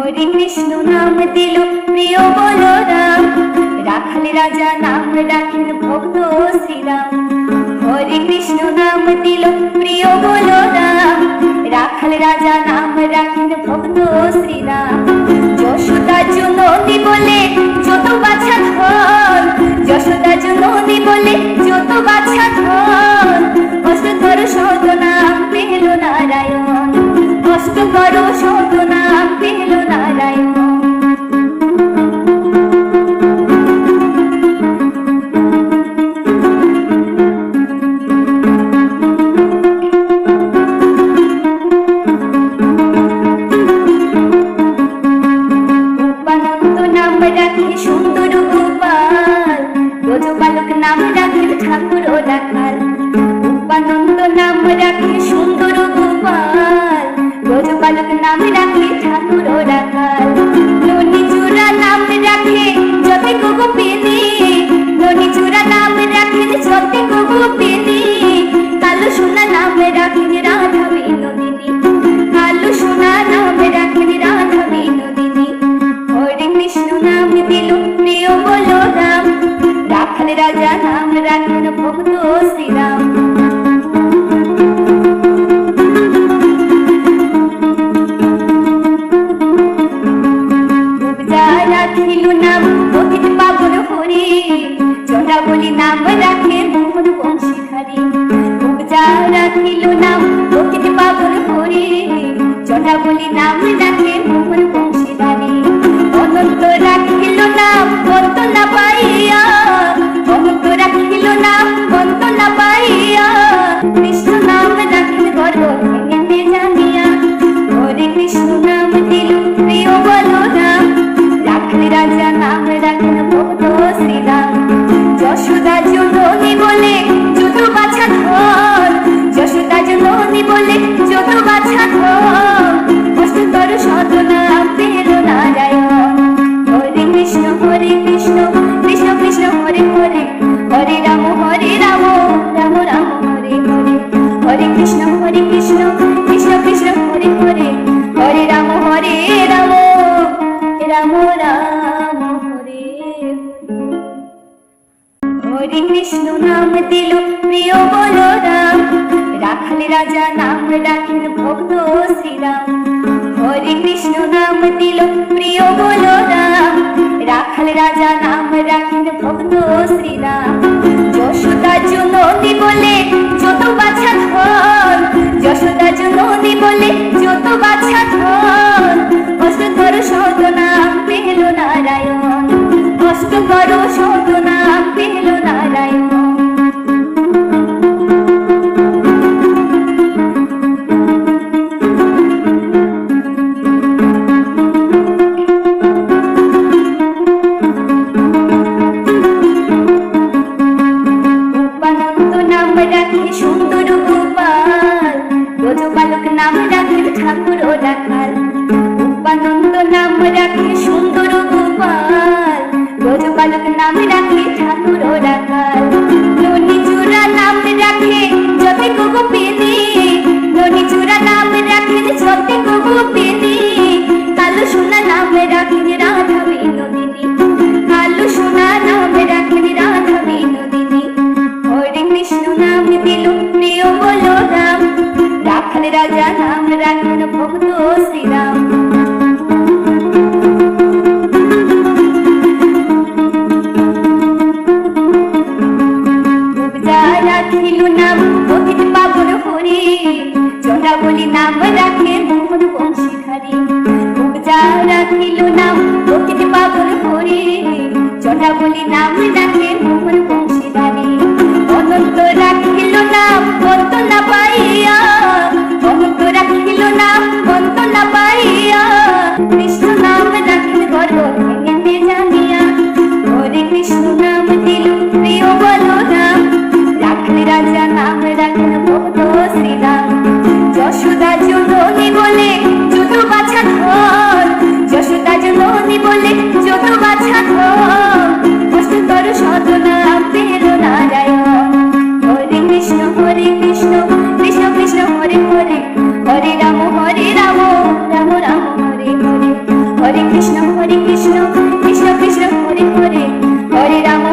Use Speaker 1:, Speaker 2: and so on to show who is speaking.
Speaker 1: হরে কৃষ্ণ নাম দিল প্রিয় বলরাম, রাখাল রাজা নাম রাখেন ভক্ত শ্রীরাম। হরে কৃষ্ণ নাম দিল প্রিয় বলরাম, রাখাল রাজা নাম রাখেন ভক্ত শ্রীরাম। যশোদা জননী বলে যত বাছা ধন, যশোদা জননী বলে যত বাছা ধন, অষ্টধর শত নাম পেল নারায়ণ, অষ্টধর শত নাম পেল নারায়ণ। সুন্দর গোপাল, ব্রজবালক নাম রাখেন ঠাকুর ও রাখাল। উপানন্দ নাম রাখে সুন্দর গোপাল, ব্রজবালক নাম রাখে ঠাকুর ও রাখাল। ননীচূড়া নাম রাখে যতে গোপিনী, ননীচূড়া নাম রাখেন যতে গোপিনী। কালো সোনা নাম রাখেন রাধা বিনোদিনী, কালো সোনা নাম রাখেন রাধা বিনোদিনী। হরে কৃষ্ণ নাম দিল প্রিয় বলরাম, রাখাল রাজা নাম রাখেন ভক্ত শ্রীরাম। রাখিল নাম পতিত পাবন হরি, চন্দ্রাবলী নাম রাখে মোহন বংশীধারী। রাখিল নাম পতিত পাবন হরি, চন্দ্রাবলী নাম রাখে মোহন বংশীধারী। অনন্ত রাখিল নাম অন্ত না পাইয়া, অনন্ত রাখিল নাম অন্ত না পাইয়া। কৃষ্ণ নাম রাখিল গর্ব ভেঙে জানিয়া, হরে কৃষ্ণ নাম দিল প্রিয় বলরাম, রাখাল রাজা নাম রাখেন ভক্ত শ্রীরাম। যশোদা জননী বলে যত বাছা ধন, যশোদা জননী বলে যত বাছা ধন, অষ্টধর শত নাম পেল নারায়ণ। হরে কৃষ্ণ কৃষ্ণ কৃষ্ণ হরে হরে, হরে রাম রাম রাম হরে হরে। হরে কৃষ্ণ কৃষ্ণ কৃষ্ণ হরে হরে, হরে রাম রাম রাম রাম হরে। হরে কৃষ্ণ নাম দিল প্রিয় বলরাম, রাখাল রাজা নাম রাখেন ভক্ত শ্রীরাম। হরে কৃষ্ণ নাম দিল প্রিয় বলরাম, রাখাল রাজা নাম রাখেন ভক্ত শ্রীরাম। যশোদা জননী বলে যত বাছা ধন, যশোদা জননী বলে যত বাছা ধন, অষ্টধর শত নাম পেল নারায়ণ, অষ্টধর শত নাম পেল নারায়ণ। সুন্দর গোপাল, ব্রজবালক নাম রাখেন ঠাকুর ও রাখাল। উপানন্দ নাম রাখে সুন্দর গোপাল, ব্রজবালক নাম রাখে ঠাকুর ও রাখাল। ননীচূড়া নাম রাখে যতে গোপিনী, ননীচূড়া নাম রাখেন যতে গোপিনী। কালো সোনা নাম রাখেন রাধা বিনোদিনী, কালো সোনা নাম রাখেন রাধা বিনোদিনী। হরে কৃষ্ণ নাম দিল প্রিয় বলরাম, রাখাল রাজা নাম রাখেন ভক্ত শ্রীরাম। রাখিল নাম পতিত পাবন হরি, চন্দ্রাবলী নাম রাখে মোহন বংশীধারী। রাখিল নাম পতিত পাবন হরি, চন্দ্রাবলী নাম রাখে মোহন বংশীধারী। অনন্ত রাখিল নাম অন্ত না পাইয়া, অনন্ত রাখিল নাম অন্ত না পাইয়া। কৃষ্ণ নাম রাখেন গর্ব ভেঙে জানিয়া, হরে কৃষ্ণ নাম দিল প্রিয় বলরাম, রাখাল রাজা নাম রাখেন ভক্ত শ্রীরাম। যশোদা জননী বলে যত বাছা ধন, যশোদা জননী বলে যত বাছা ধন, অষ্টধর শত নাম পেল নারায়ণ। হরে কৃষ্ণ কৃষ্ণ কৃষ্ণ হরে হরে, হরে রাম রাম রাম হরে হরে। কৃষ্ণ কৃষ্ণ কৃষ্ণ কৃষ্ণ হরে হরে হরে রাম